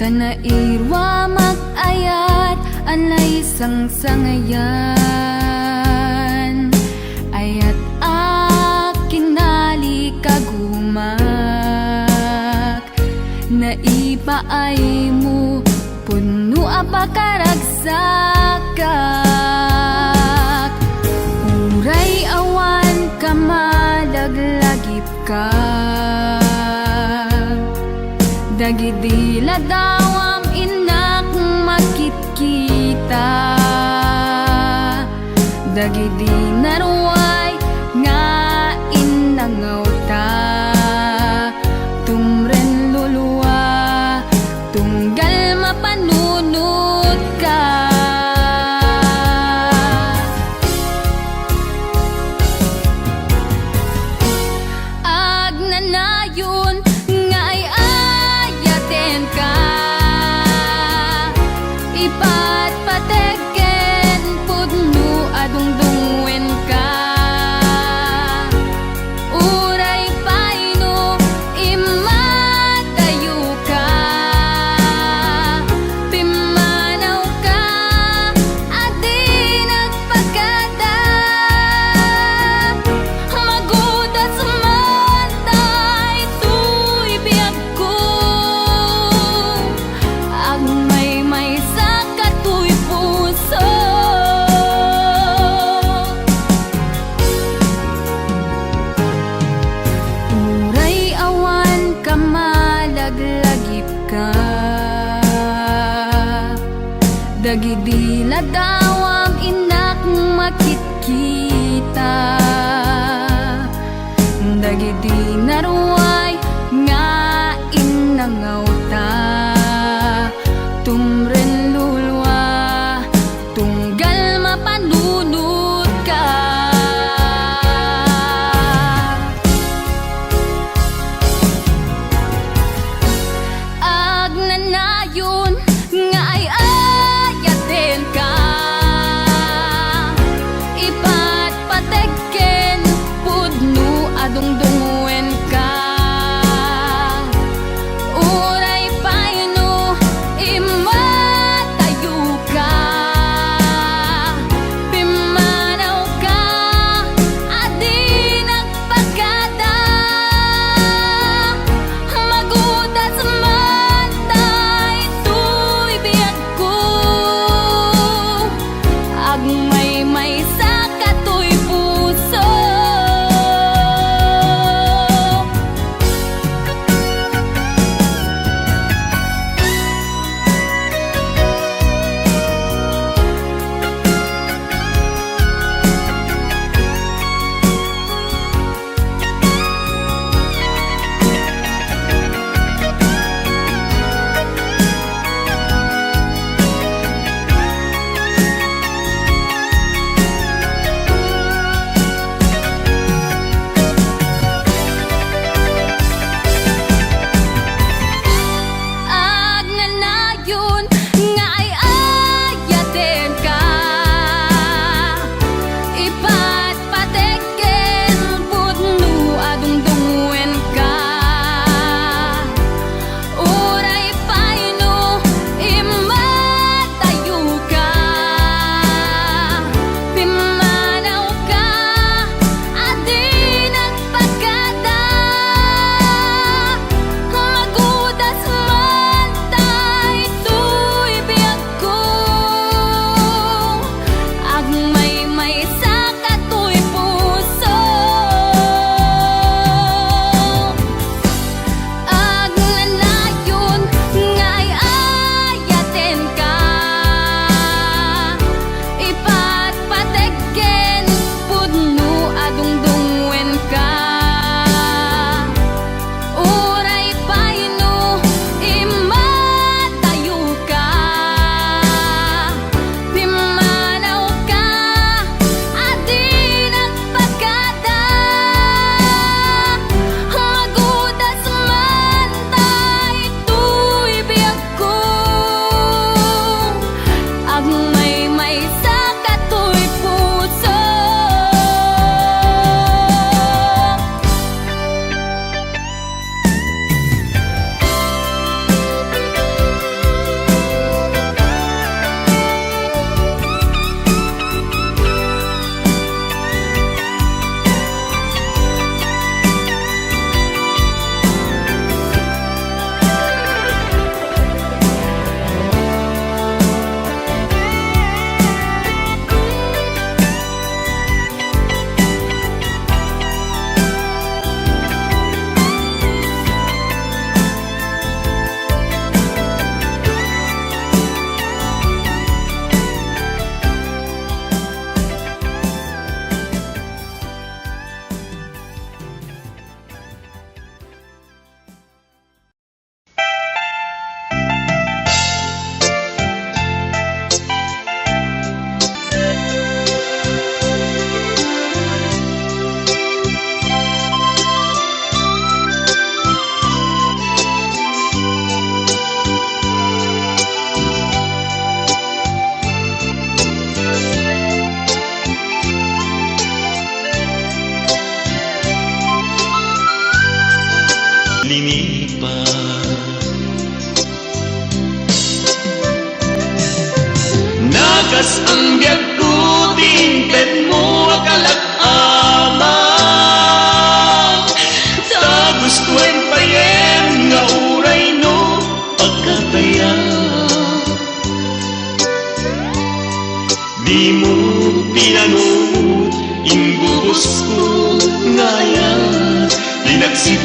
Tanairwa mag-ayat anay sang-sangayan, ayat akinali kagumak, naipaay mo puno apakaragsakak, uray awan ka madaglagip ka. Dagidila daw ang inak makit-kita, dagidi naruay nga inangaw ta, tumren luluwa tunggal mapanunot ka. Agnanayon ipatpateken pudno adungdungwen ka, uray paino imatayo ka, pimanaw ka adi nagpagada, magudat sumantay tuy biyag ko, agmay sa katuy puso. Uray awan ka malaglagip ka, dagidila daw ang inak makit-kita, dagidi naruay nga inangaw ta, tumren lulwa tunggal mapanunot ka. Agnanayon nga ay ayaten ka, ipatpateken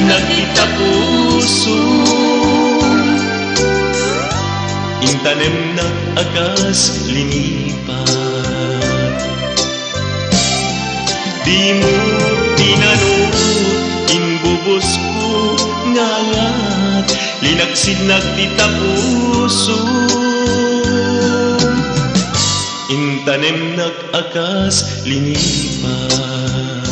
nakita puso. Intanem na akas linipat, di mo tinanong inbubos ko ngalat, linaksid nagtita puso. Intanem nag-akas linipat.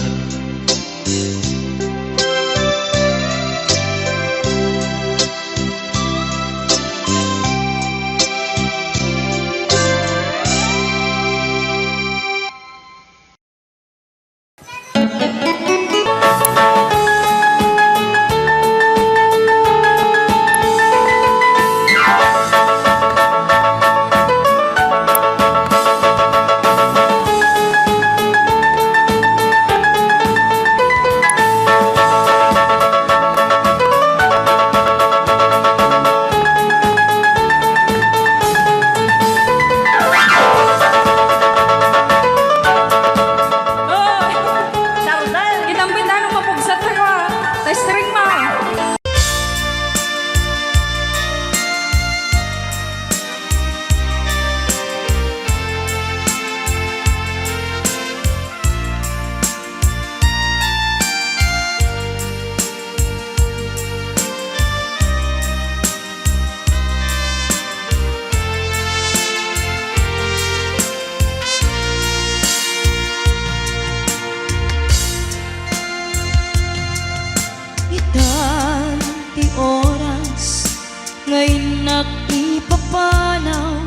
Ngayon nakipapanaw,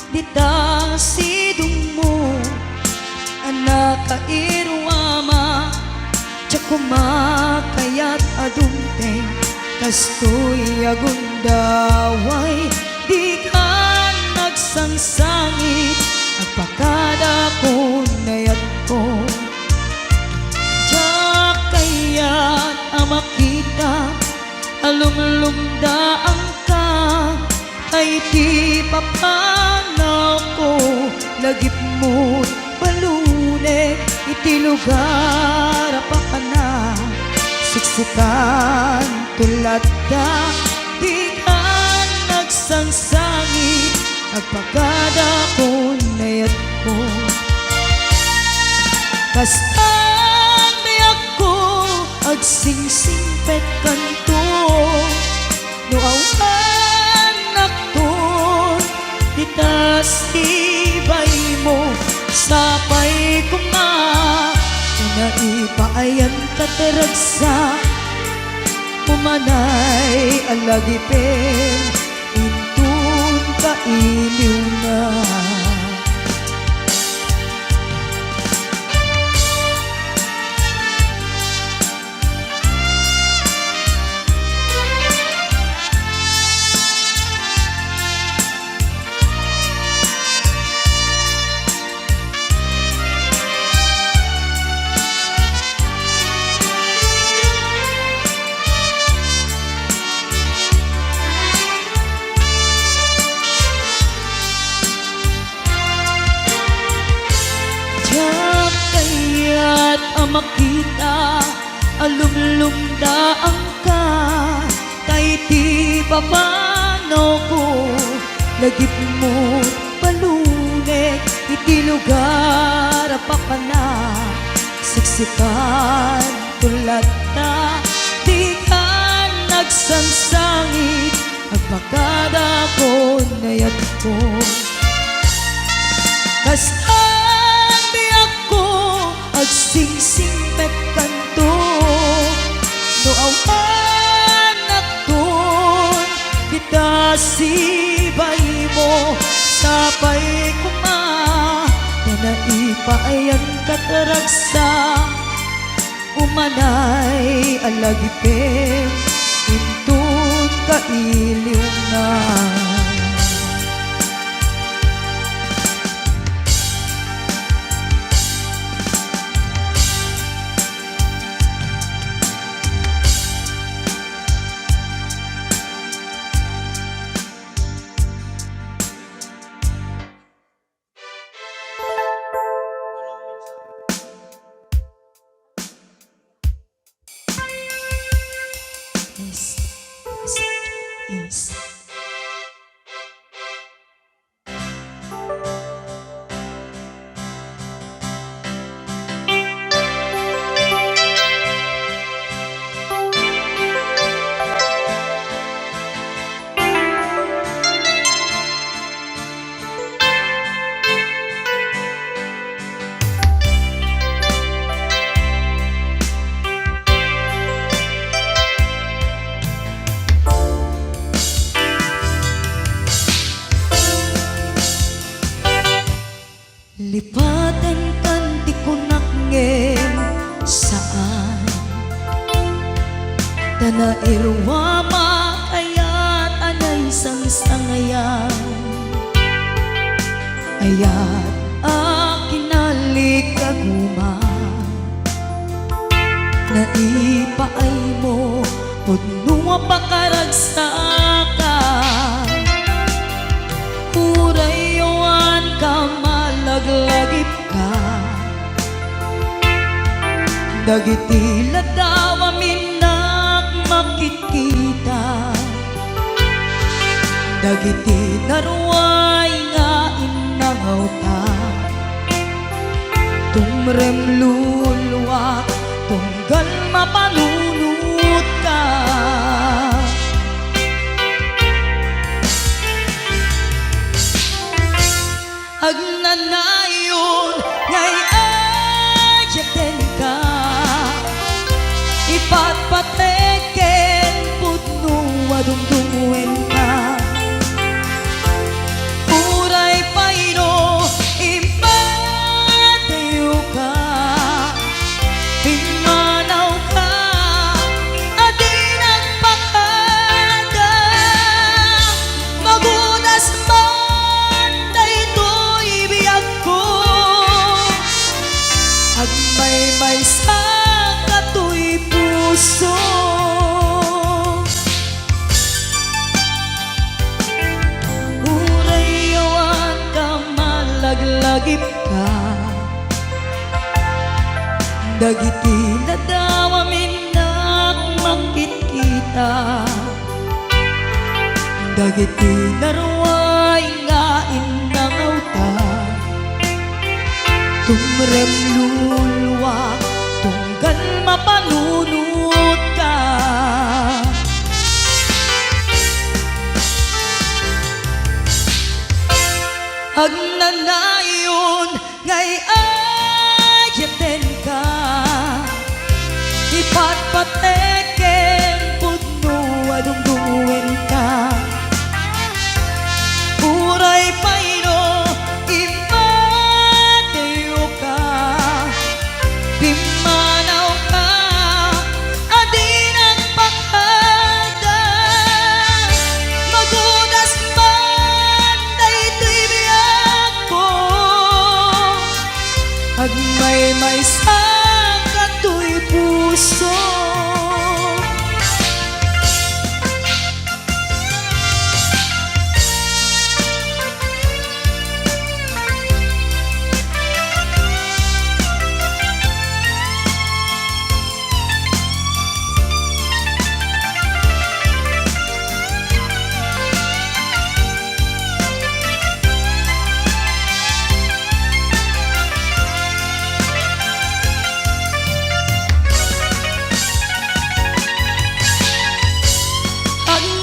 dita sidong mo, anak kairwama, tsak kumakayat adunteng, kastoy agundaway, di ka nagsangsangit, agpakada ko nayat ko. Tsak kayat amakita, alumlumdaang ay di papanaw ko, lagip mo't balunek, iti lugar pa ka na, siksikan tulad da, di ka nagsangsangit, agpagada ko nayat ko. Kastan nayak ko, agsingsingpet kanto, no awan nakton, ditas ibay mo, sapay ko nga, naipaayan kataragsa, umanay alagipin, intun kailiw na. Makita, alumlumdaang ka, kay di papanaw ko, lagip mo palunek, iti lugar pa ka na, siksikan tulad na, di ka nagsangsangit, agpagada ko nayat ko. Kastan di ako agsingsingpet kanto, no awan nakton, bitasibay mo, sapay ko nga, naipaayan kataragsa, umanay alagipin, intun kailiw na. Lipatan kan di ko nakngem saan Tana irwa makayat anay sang-sangayan Ayat akinalik naipaay mo Pudnunga pakaragsakan Urayawan ka malaglagip ka Dagiti ladawa minak makikita Dagiti naruay nga inangaw ta Tumrem luluwak tunggal mapanunot ka Agnanayon ngay ayaten ka Ipatpateken putno adungdungwen ka Uray payno impatayo ka Pimanaw ka adi nagpakada Magudas man daytoy biyag ko Agmay-may sa katoy puso Urayawan ka malaglagip ka Dagiti ladawa minak makikita Dagiti naruay nga inangaw ta Tumrem lulwa tunggal mapanunot ka Agnanayon ngay ayaten ka Ipatpateken pudno adungdungwen ka Uray payno impatayo ka Pimanaw ka adi nagpakada Magudas man daytoy biyag ko Agmay-may sa katoy puso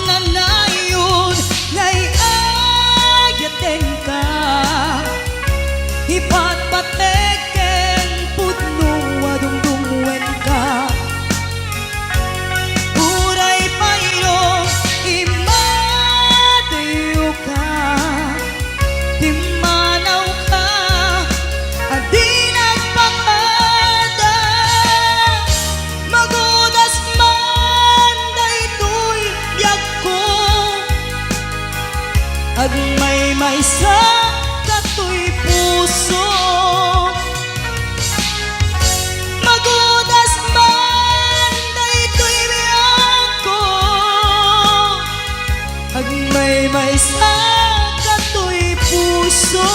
Agnanayon ngay ayaten ka Ipatpateken pudno adungdungwen ka Uray payno imatayo ka Pimanaw ka adi nagpakada Magudas man daytoy biyag ko Agmay-may sa katoy puso Magudas man daytoy biyag ko Agmay-may sa katoy puso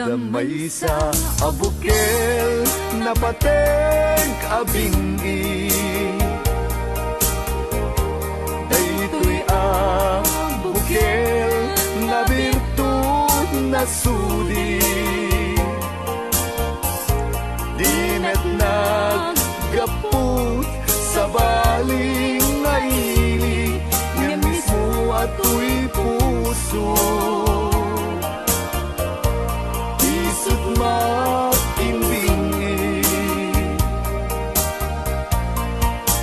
Adamay sa abukel na pateg abingi Daytoy abukel na birtud na sudi Di met naggaput sa baling nga ili Nga mismo ato'y puso Isut makimbingi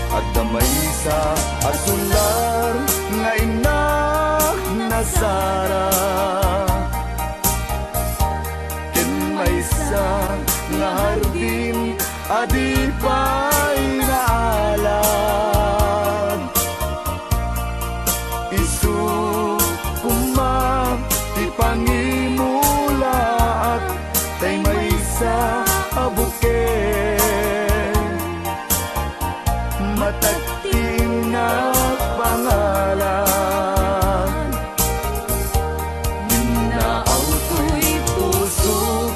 At damay sa asular nga inak na Sara Ken may sa nga hardin adipay na alam Isu kumam di pangimula at tay may sa abuken matagting na pangalan Minaaw to'y puso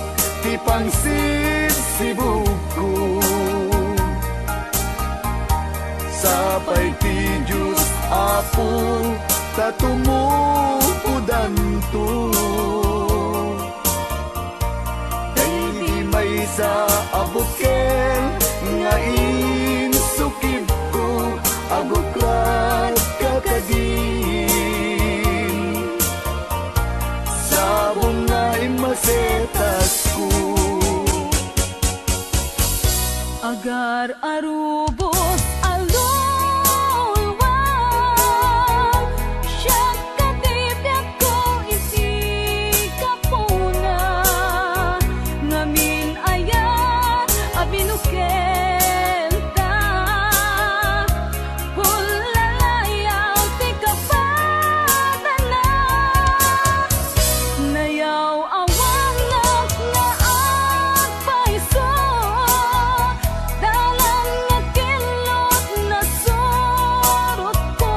di pangsisibuko Sapay ti Diyos Apo tatumupudan to Kay di may sa abukel nga insukib ko agukrat kakadin Sabong nga imasetas ko Agar arubos alulwang Siya katibyak ko isi kapuna Ngamin ayan abinuken ta Pulalayaw ti kapadana Nayaw awang nga agpaiso Dalang nga kilot na surot ko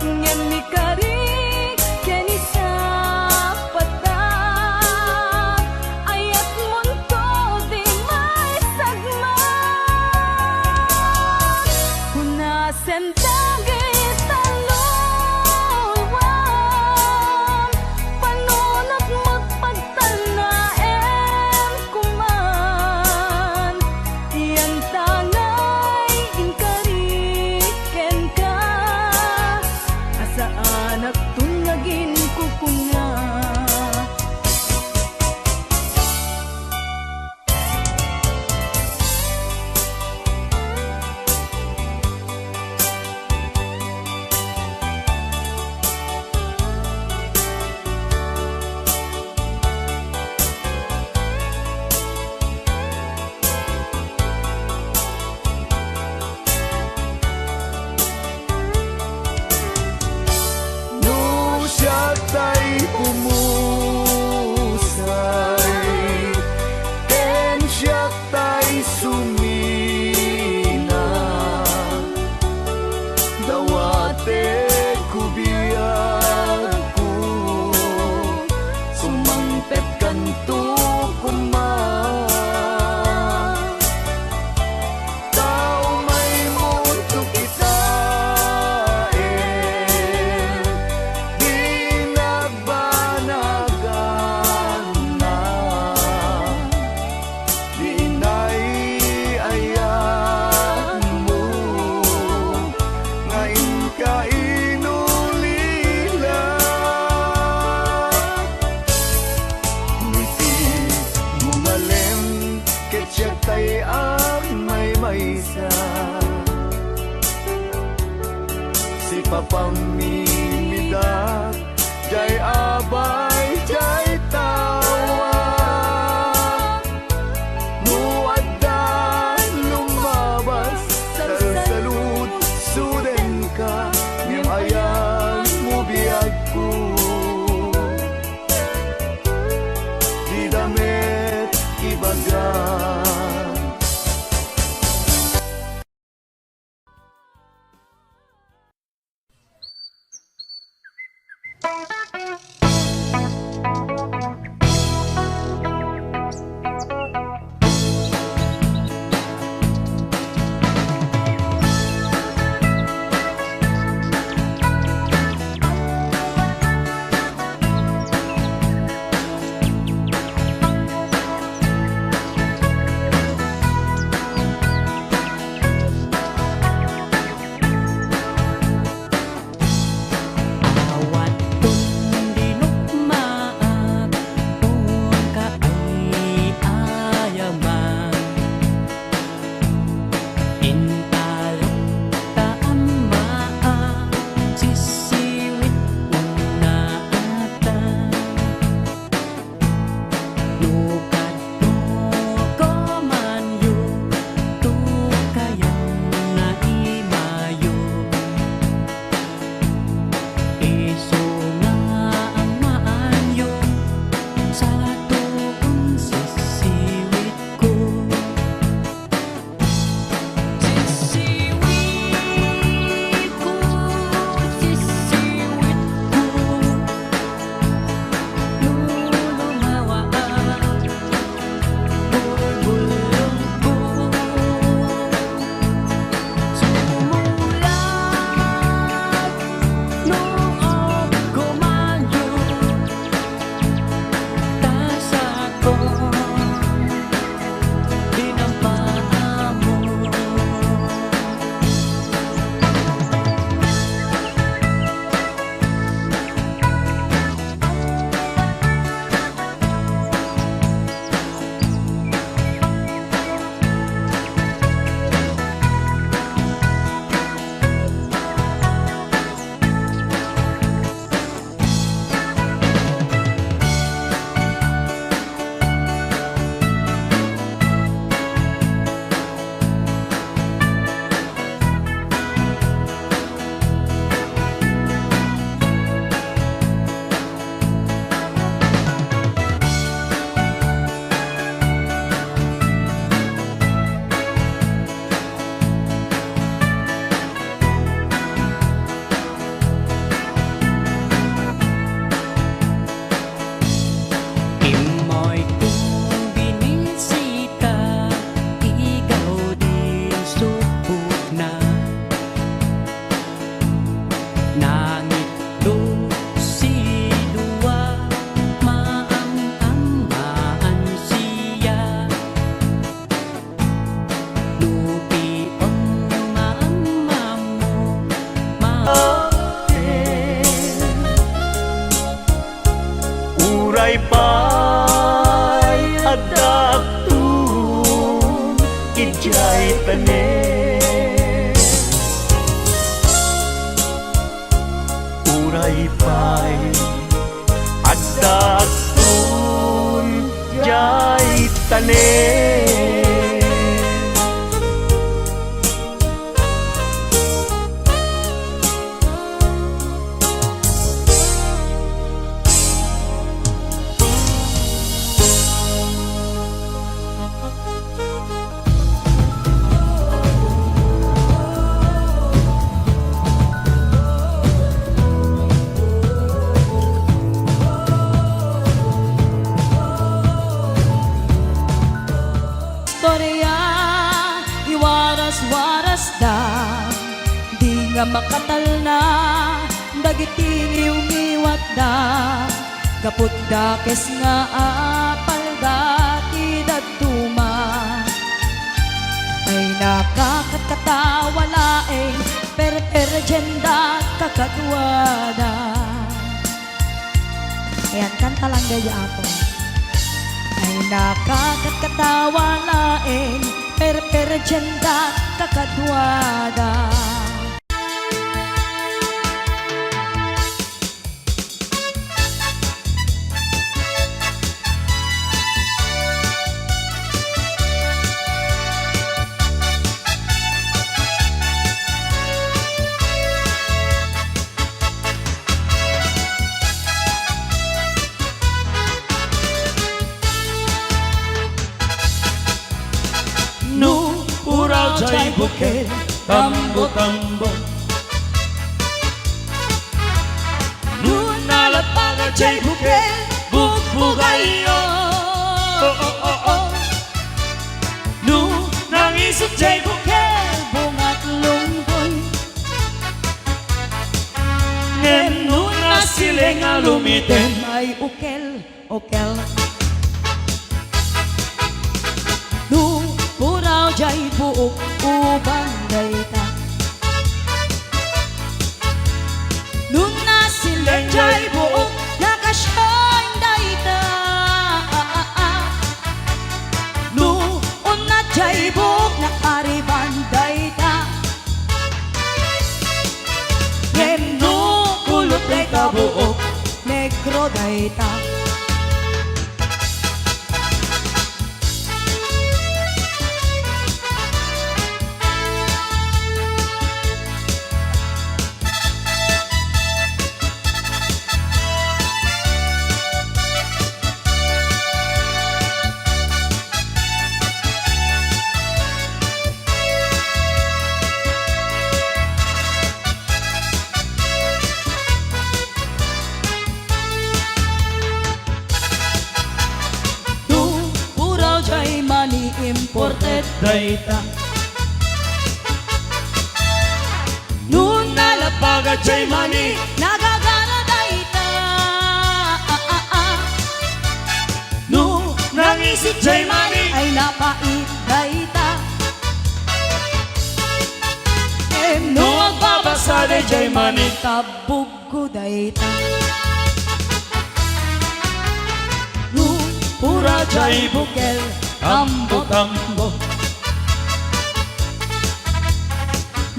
Ngan ni kari ken isa pata Ayat munto di may sagma Hunasen dagit talulwan Panunot mo't pagtanaem kuman Iyan tangay inkariken ka Asa anak tungagin kukunga No siya tay pumusay Ken siya tay sumina Dawate kubiyag ko Sumangpet kanto kumang Tao may mundo kita Di nagbanagan na Di naiayan mo Ngayon ka inulila Ngiti mumalem Ketyak tay ang may maysa Si papamimidak Jay abay, jay tawa Muaddan lumabas Salud, suden ka Ngem ayan mo biyag ko Di damit ibagan nga makatal na dagiti umiwat da kaput dakes nga apal dati daduma ay nakakatawa laeng per-perjenda kakatwada. Ayan, kanta lang gaya ako. Ay nakakatawa laeng per-perjenda kakatwada. No uraw jay bukid, tambo-tambo. No nalapaga jay bukid, bugbugayo. No nangisip jay bukid, Bungat lungkoy ngem no nasiling alumiten. ay ukel, ukel. Nu puraw jay buok ubang dayta. Nung nasileng jay buok nakasyang dayta. Nu unat jay buok nakariban dayta. Ngem nu kulot dayta buok negro dayta. Money imported Dayta Noon nalapaga jay mani, nagagana dayta. No nangisip jay mani. ay napait dayta. No Agbabasa de jay mani, kabug ko dayta. No pura jay bukel tambo-tambo.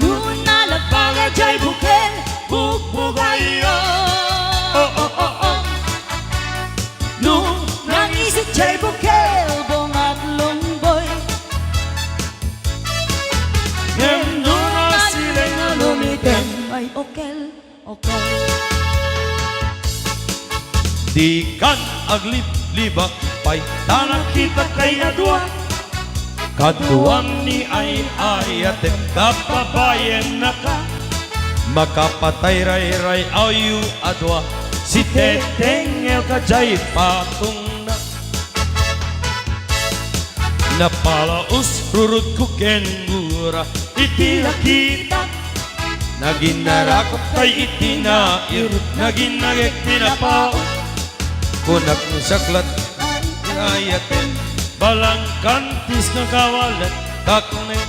Noon nalapaga jay bukel Bugbugayo. No nangisip jay bukel bungat lungboy. Ngem no nasiling alumiten. Ay okel, okel. Di kan aglip-libak pa'y tanang kita kay adwa. Kaduang ni ay at kapabayan na ka. Makapatay ray-ray ayu adwa. Si Teteng el kajay patung na. Napalaus rurut ku kenggura. Itila kita naginarakot kay itinair. Naginagek tinapao kunak saklat ayaten balang kantis nga kawalat kaknen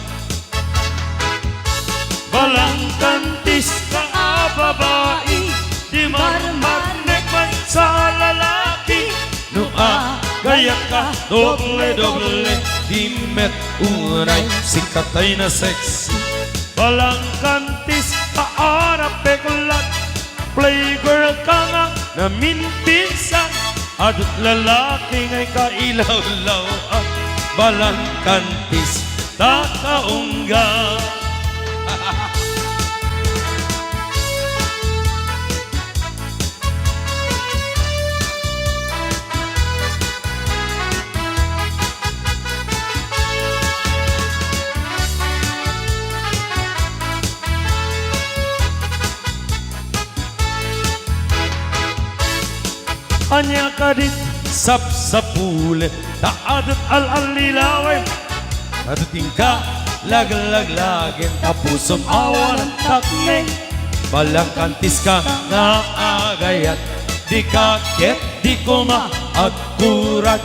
balang kantis ka babae di marmarnek man sa lalaki nua gaya ka doble di met uray sikatay na sexy balang kantis ka arap pekulat playgirl ka nga na minpinsan adut lalaki ngay kailaw-law at balang kantis tataungga. Anya kadit sap-sapule, taadat al-alilaway, adating ka laglaglagin tapusom awan ang takneng balangkantis ka nga agayat di kaket di ko maakurat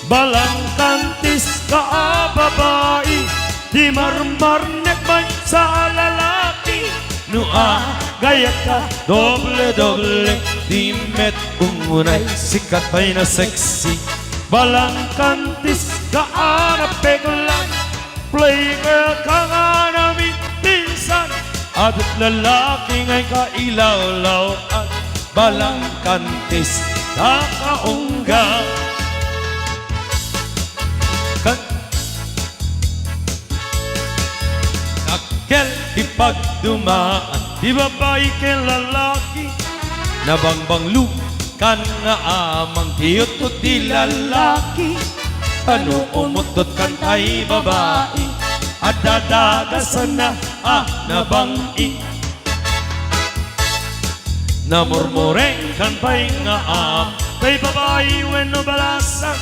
balangkantis ka babae di marmarnek man sa lalaki nua gaya ka doble di met ungunay sikat ay na sexy balangkantis ka peglan play girl ka nga namin minsan at lalaki ngay kailaw-law at balangkantis ka kaungga Kel ipagdumaan di babae kay lalaki nabangbanglu kan nga amang hiyot di lalaki ano umutot kan tay babae at dadagasan na nabangi namurmureng kan pay nga tay babae weno balasan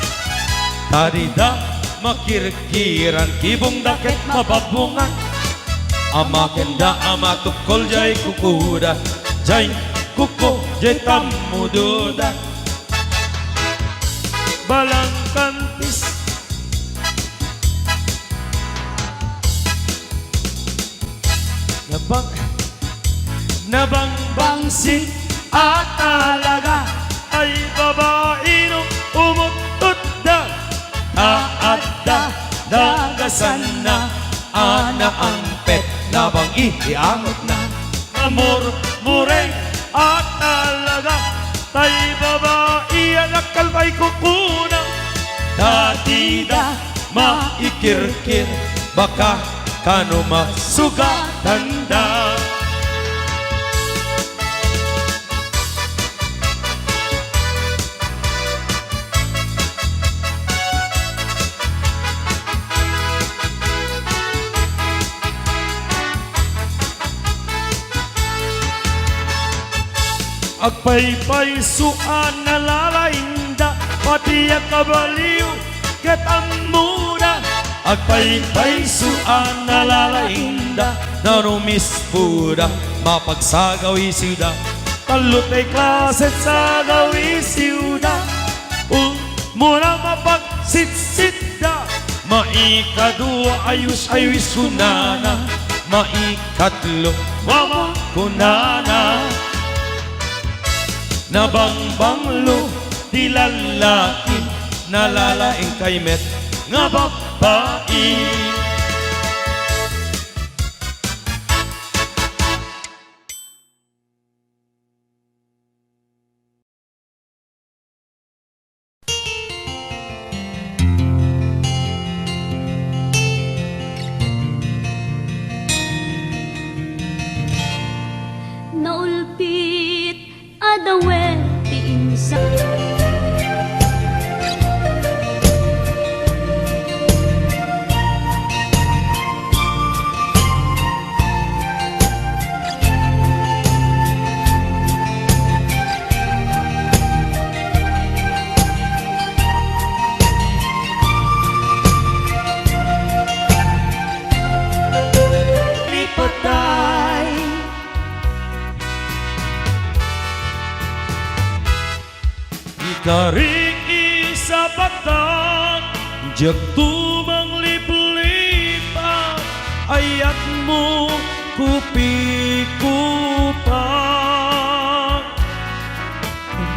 tarida makirkiran kibong dakit mababungan ama kenda ama tukol jay kukuda jay kuko jay tamududa balangkantis nabangbangsi at talaga ay babae nung umutot da taat dagasan na ana ang pet nabang iangot na namurmureng at talaga tay babae anak kalbay kukuna dati da maikirkir baka kano masugatan da agpaypay suan nalalainda pati ang kabaliw ketang muda agpaypay suan nalalainda narumis puda mapagsagawi siyuda talutay klase sa gawi siyuda muna mapagsitsitda maikadua ayus sunana maikatlo mama kunana nabangbanglo di lalaki nalalaing kay met nga babae Naulpit adawet ti insan lipatay ikaring isa batang jak tumang liplipat ayat mo kupi-kupan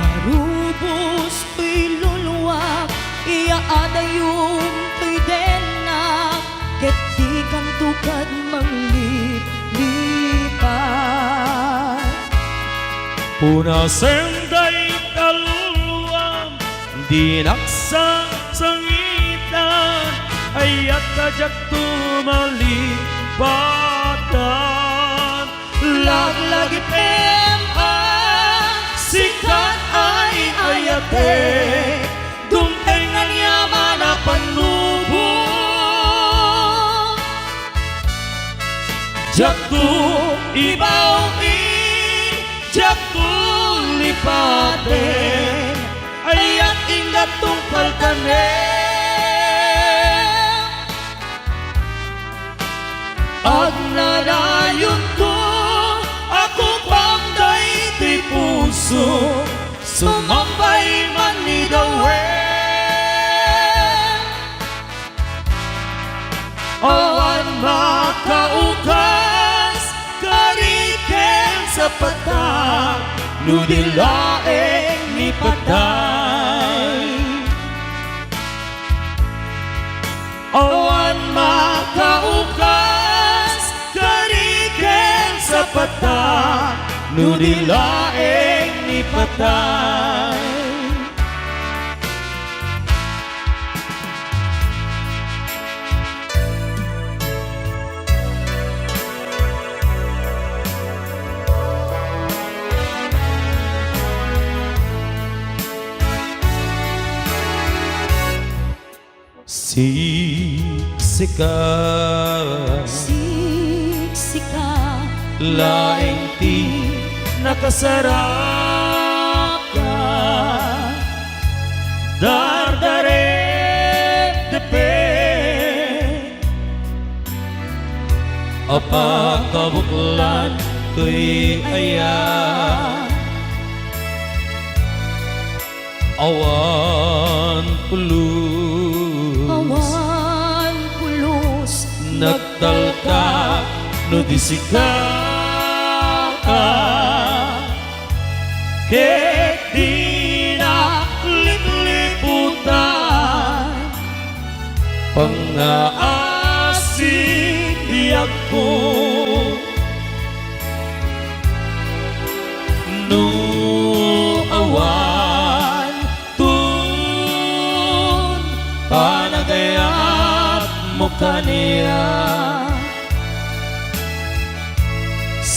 Narubos ko'y luluwak, iaada yung ko'y denak, ket di kang tukad manglip-lipat. punasenday kaluluwang di naksasangitan ayat ajak tumalipatan Laglagipem ang sikat ay ayate dumtengan yaman na panubo. jaktu ibawin jaktu lipaten ayat ingat tungpal kanen Ag nanayon ko, ako pang ti puso, sumambay man ni dawen. Awan makaukas, kariken sa patak, nudilaeng ni patay. Awan makaukas, kariken sa patak, nudilaeng ni patay. Siksika, Siksika, laing ti nakasarap ka. Dardare depe, apa kabuklan tuy aya. Awan pulus, awan pulos, nagtalka no disika ka. Kek di na lipliputan, pangaasing diag ko. No awan tun, panagayat mo kaniya.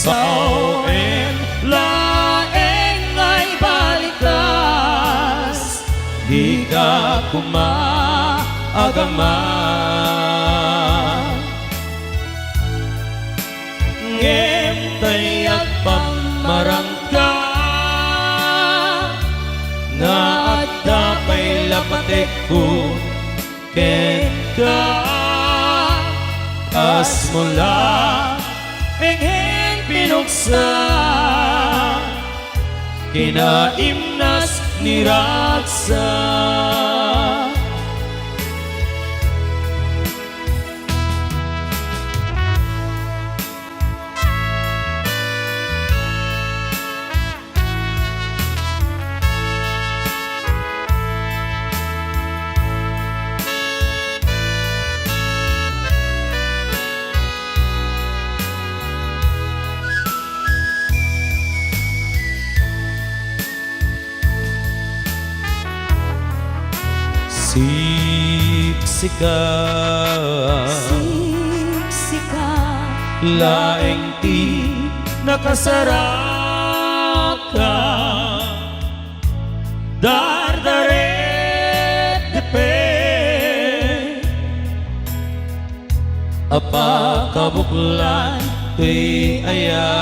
Saoen laeng ay balikas, di ka kumaagama. Ngem tayak pamarangka, nga at dapay lapatek ko ken ka. As mula enghen pinuksa, kinaimnas ni Raksa. Siksika, Siksika, laeng ti nakasarap ka. Dardare depe, apa kabuklan tuy aya.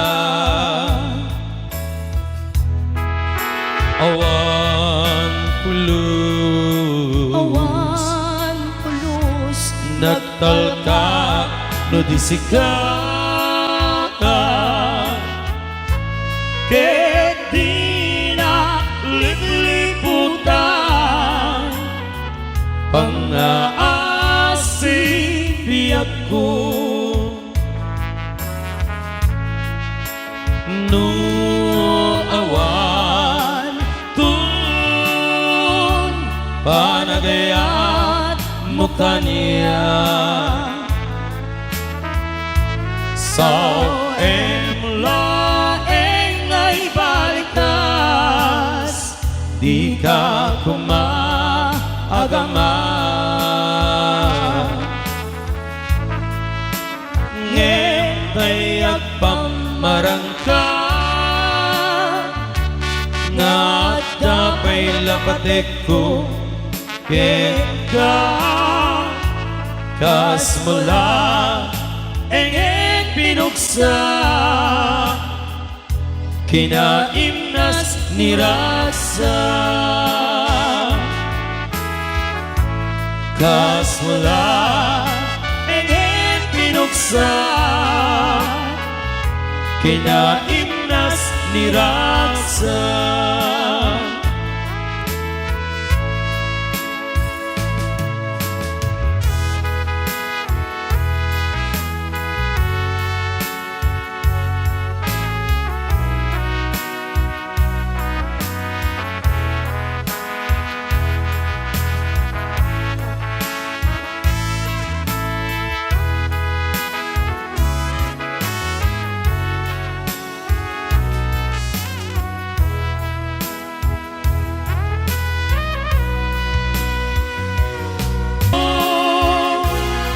Awan pulus, awan pulos, nagtalka no disika ka. Kek di na lipliputan, pangaasing biyak ko. No awan tun, panagayat mo kaniya. Saoen laeng ay balikas, di ka kumaagama. Ngem tayak pamarangka, nga dapay lapatek ko ken ka. Kas mula enghen pinuksa, kinaimnas ni Raksa. Kas mula enghen pinuksa, kinaimnas ni Raksa.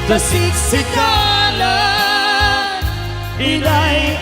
Dasiksikalan, inay